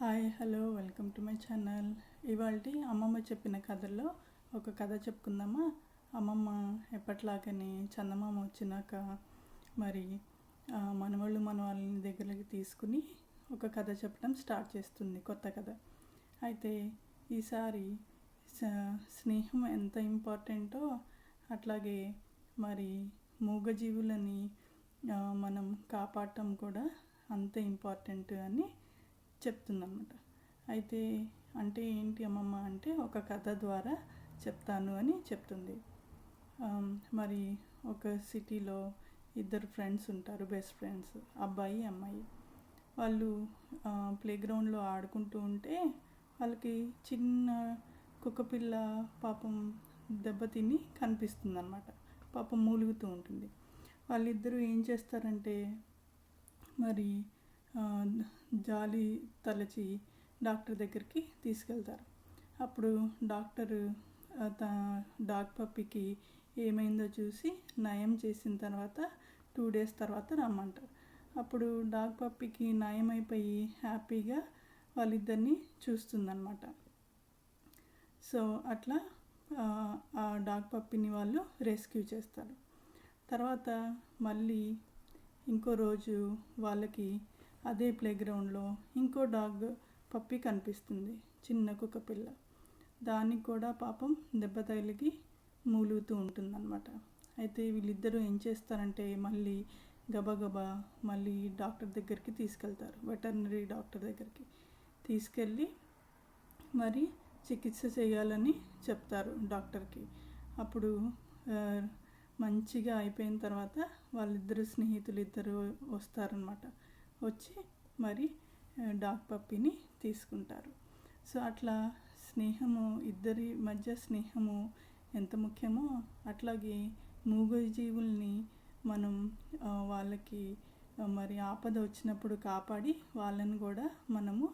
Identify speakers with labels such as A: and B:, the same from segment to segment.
A: Hi hello welcome to my channel. ఇవాళ అమ్మమ్మ చెప్పిన కథల్లో ఒక కథ చెప్పుకుందామా. అమ్మమ్మ ఎప్పట్లాగనే చందమామ వచ్చినాక మరి మనవాళ్ళు మనవాళ్ళని దగ్గరికి తీసుకుని ఒక కథ చెప్పడం స్టార్ట్ చేస్తుంది, కొత్త కథ. అయితే ఈసారి స్నేహం ఎంత ఇంపార్టెంటో అట్లాగే మరి మూగజీవులని మనం కాపాడటం కూడా అంతే ఇంపార్టెంట్ అని చెప్తుందన్నమాట. అయితే అంటే ఏంటి అమ్మమ్మ అంటే ఒక కథ ద్వారా చెప్తాను అని చెప్తుంది. మరి ఒక సిటీలో ఇద్దరు ఫ్రెండ్స్ ఉంటారు, బెస్ట్ ఫ్రెండ్స్, అబ్బాయి అమ్మాయి. వాళ్ళు ప్లేగ్రౌండ్లో ఆడుకుంటూ ఉంటే వాళ్ళకి చిన్న కుక్కపిల్ల పాపం దెబ్బతిని కనిపిస్తుంది అన్నమాట. పాపం మూలుగుతూ ఉంటుంది. వాళ్ళిద్దరూ ఏం చేస్తారంటే మరి జాలి తలచి డాక్టర్ దగ్గరికి తీసుకెళ్తారు. అప్పుడు డాక్టరు డాగ్ పప్పీకి ఏమైందో చూసి నయం చేసిన తర్వాత 2 days తర్వాత రమ్మంటారు. అప్పుడు డాగ్ పప్పీకి నయం అయిపోయి హ్యాపీగా వాళ్ళిద్దరిని చూస్తుందన్నమాట. సో అట్లా ఆ డాగ్ పప్పీని వాళ్ళు రెస్క్యూ చేస్తారు. తర్వాత మళ్ళీ ఇంకో రోజు వాళ్ళకి అదే ప్లేగ్రౌండ్లో ఇంకో డాగ్ పప్పీ కనిపిస్తుంది, చిన్న కుక్క పిల్ల. దానికి కూడా పాపం దెబ్బ తగిలికి మూలుగుతూ ఉంటుందన్నమాట. అయితే వీళ్ళిద్దరూ ఏం చేస్తారంటే మళ్ళీ గబగబా మళ్ళీ డాక్టర్ దగ్గరికి తీసుకెళ్తారు, వెటర్నరీ డాక్టర్ దగ్గరికి తీసుకెళ్ళి మరి చికిత్స చేయాలని చెప్తారు డాక్టర్కి. అప్పుడు మంచిగా అయిపోయిన తర్వాత వాళ్ళిద్దరు స్నేహితులు ఇద్దరు వస్తారనమాట. వచ్చి మరి డాగ్ పప్పీని తీసుకుంటారు. సో అట్లా స్నేహము, ఇద్దరి మధ్య స్నేహము ఎంత ముఖ్యమో అట్లాగే మూగజీవుల్ని మనం వాళ్ళకి మరి ఆపద వచ్చినప్పుడు కాపాడి వాళ్ళని కూడా మనము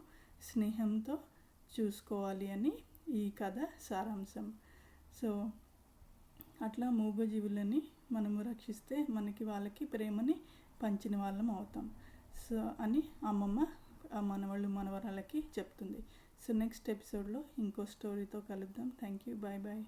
A: స్నేహంతో చూసుకోవాలి అని ఈ కథ సారాంశం. సో అట్లా మూగజీవులని మనము రక్షిస్తే మనకి వాళ్ళకి ప్రేమని పంచిన వాళ్ళం అవుతాం. సో అని అమ్మమ్మ మనవాళ్ళు మనవరాలకి చెప్తుంది. సో నెక్స్ట్ ఎపిసోడ్లో ఇంకో స్టోరీతో కలుద్దాం. Thank you, bye bye.